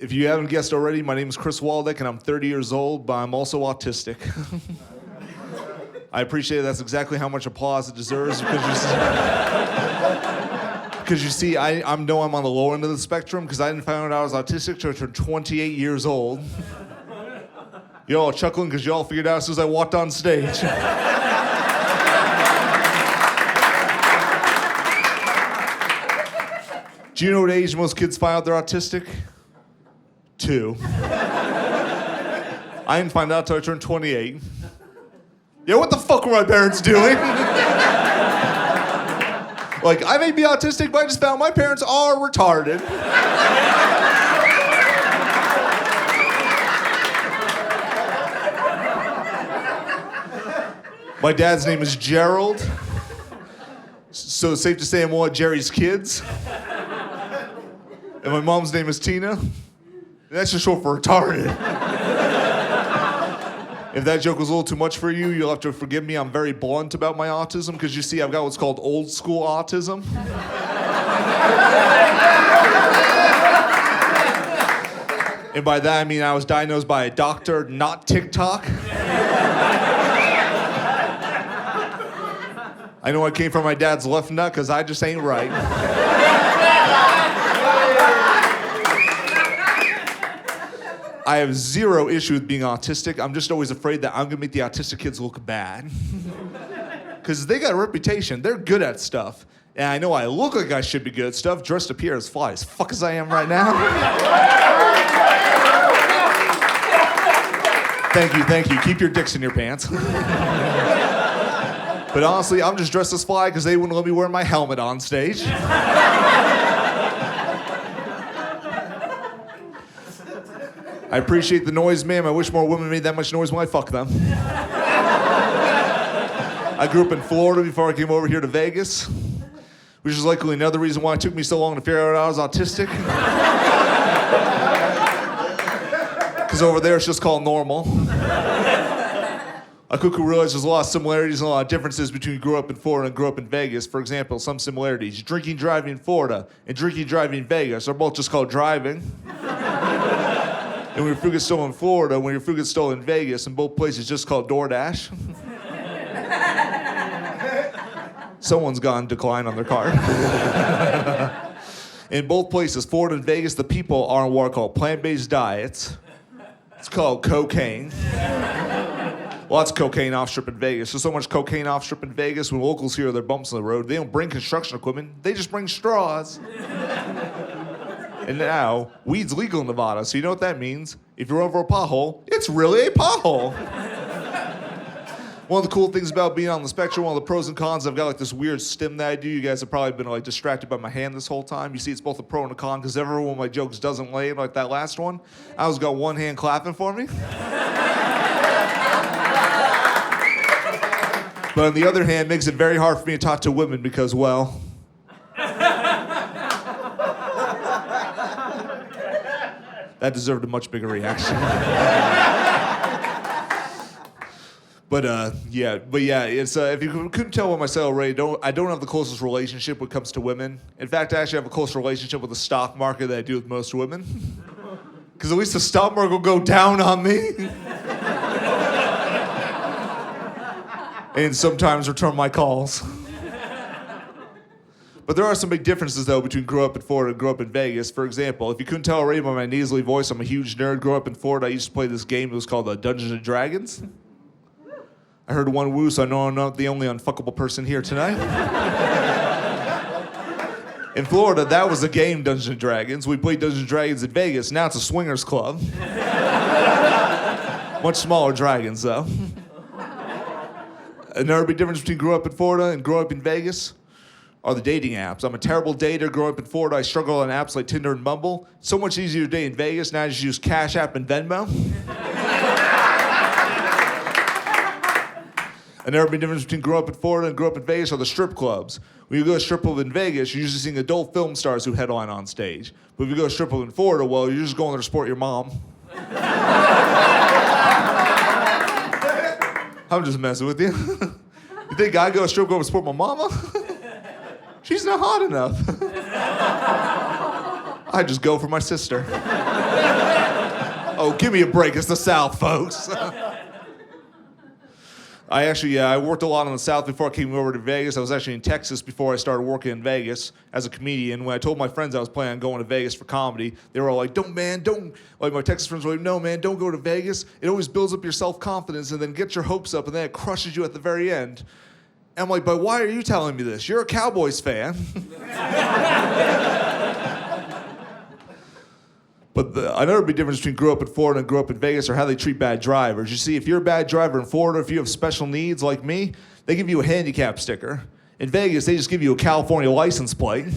If you haven't guessed already, my name is Chris Waldeck, and I'm 30 years old, but I'm also autistic. I appreciate that's exactly how much applause it deserves, because you see, I know I'm on the low end of the spectrum, because I didn't find out I was autistic until I turned 28 years old. You're all chuckling because you all figured out as soon as I walked on stage. Do you know what age most kids find out they're autistic? 2. I didn't find out until I turned 28. Yeah, what the fuck were my parents doing? Like, I may be autistic, but I just found my parents are retarded. My dad's name is Gerald, so it's safe to say I'm one of Jerry's kids. And my mom's name is Tina. And that's just short for retarded. If that joke was a little too much for you, you'll have to forgive me. I'm very blunt about my autism, because you see, I've got what's called old school autism. And by that, I mean I was diagnosed by a doctor, not TikTok. I know I came from my dad's left nut, because I just ain't right. I have zero issue with being autistic. I'm just always afraid that I'm gonna make the autistic kids look bad. Because they got a reputation. They're good at stuff. And I know I look like I should be good at stuff, dressed up here as fly as fuck as I am right now. Thank you. Keep your dicks in your pants. But honestly, I'm just dressed as fly because they wouldn't let me wear my helmet on stage. I appreciate the noise, ma'am. I wish more women made that much noise when I fuck them. I grew up in Florida before I came over here to Vegas, which is likely another reason why it took me so long to figure out I was autistic. Because over there it's just called normal. I quickly realized there's a lot of similarities and a lot of differences between grew up in Florida and grew up in Vegas. For example, some similarities. Drinking, driving in Florida and drinking, driving in Vegas are both just called driving. And when your food gets stolen in Florida, when your food gets stolen in Vegas, in both places, it's just called DoorDash. Someone's gone decline on their card. In both places, Florida and Vegas, the people are on what are called plant-based diets. It's called cocaine. Lots of cocaine off-strip in Vegas. There's so much cocaine off-strip in Vegas, when locals hear their bumps on the road, they don't bring construction equipment, they just bring straws. And now, weed's legal in Nevada, so you know what that means. If you're over a pothole, it's really a pothole. One of the cool things about being on the spectrum, one of the pros and cons, I've got like this weird stim that I do. You guys have probably been like distracted by my hand this whole time. You see, it's both a pro and a con, because every one of my jokes doesn't land like that last one. I always got one hand clapping for me. But on the other hand, it makes it very hard for me to talk to women because, well, that deserved a much bigger reaction. But yeah, it's if you couldn't tell by my cell rate, I don't have the closest relationship when it comes to women. In fact, I actually have a closer relationship with the stock market than I do with most women. Because at least the stock market will go down on me. And sometimes return my calls. But there are some big differences, though, between grow up in Florida and grow up in Vegas. For example, if you couldn't tell already by my nasally voice, I'm a huge nerd. Grow up in Florida, I used to play this game. It was called Dungeons & Dragons. I heard one woo, so I know I'm not the only unfuckable person here tonight. In Florida, that was a game, Dungeons & Dragons. We played Dungeons & Dragons in Vegas. Now it's a swingers club. Much smaller dragons, though. Another big difference between grow up in Florida and grow up in Vegas are the dating apps. I'm a terrible dater. Growing up in Florida, I struggle on apps like Tinder and Bumble. So much easier to date in Vegas. Now I just use Cash App and Venmo. Another big difference between grow up in Florida and grow up in Vegas are the strip clubs. When you go to a strip club in Vegas, you're usually seeing adult film stars who headline on stage. But if you go to a strip club in Florida, well, you're just going there to support your mom. I'm just messing with you. You think I go to a strip club to support my mama? She's not hot enough. I just go for my sister. Oh, give me a break. It's the South, folks. I worked a lot in the South before I came over to Vegas. I was actually in Texas before I started working in Vegas as a comedian. When I told my friends I was planning on going to Vegas for comedy, they were all like, don't. Like my Texas friends were like, no, man, don't go to Vegas. It always builds up your self-confidence and then gets your hopes up and then it crushes you at the very end. And I'm like, but why are you telling me this? You're a Cowboys fan. But another big difference between grew up in Florida and grew up in Vegas are how they treat bad drivers. You see, if you're a bad driver in Florida, if you have special needs like me, they give you a handicap sticker. In Vegas, they just give you a California license plate.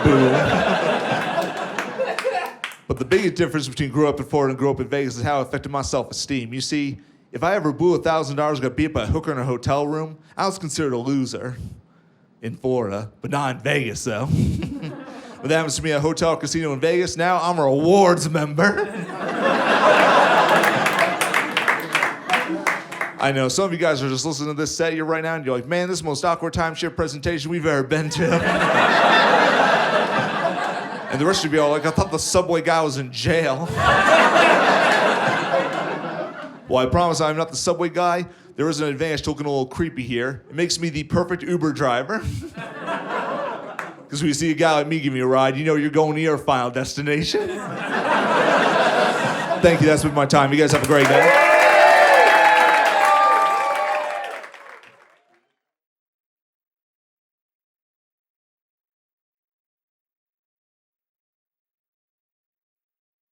Boom. But the biggest difference between grew up in Florida and grew up in Vegas is how it affected my self-esteem. You see, if I ever blew $1,000, got beat by a hooker in a hotel room, I was considered a loser in Florida, but not in Vegas, though. When that happens to me at a hotel or casino in Vegas, now I'm a rewards member. I know, some of you guys are just listening to this set here right now, and you're like, man, this is the most awkward timeshare presentation we've ever been to. And the rest of you are like, I thought the subway guy was in jail. Well, I promise I'm not the subway guy. There is an advantage to looking a little creepy here. It makes me the perfect Uber driver. Because when you see a guy like me give me a ride, you know you're going to your final destination. Thank you, that's been my time. You guys have a great day.